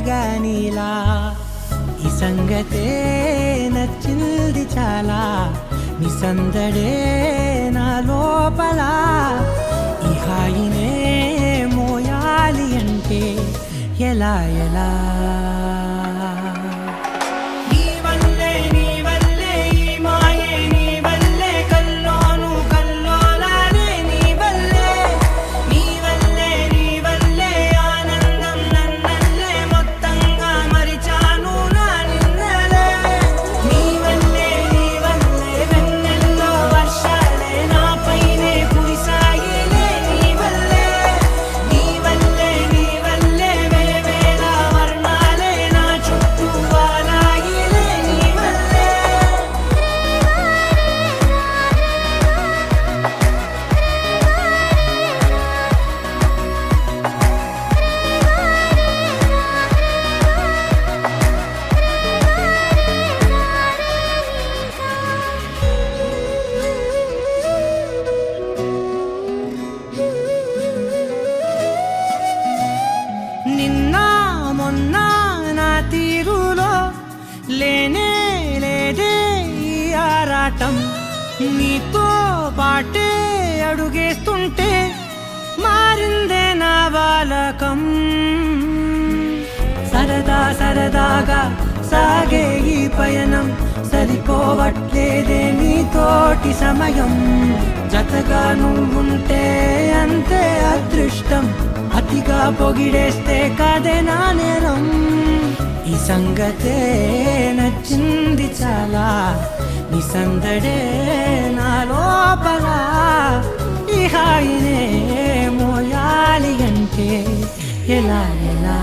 హాయిగా నీలా ఈ సంగతే నచ్చింది చాలా నీ సందడే నా లోపల ఈ హాయినే మోయాలి అంటే ఎలా ఎలా లేనే లేదే ఈ ఆరాటం నీతో పాటే అడుగేస్తుంటే మారిందే నా బాలకం సరదా సరదాగా సాగే ఈ పయనం సరిపోవట్లేదే నీతోటి సమయం జతగా నువ్వుంటే అంతే అదృష్టం అతిగా పొగిడేస్తే కాదే నా నేరం ఈ సంగతే నచ్చింది చాలా నీ సందడే నా లోపల ఈ హాయినే మోయాలి అంటే ఎలా ఎలా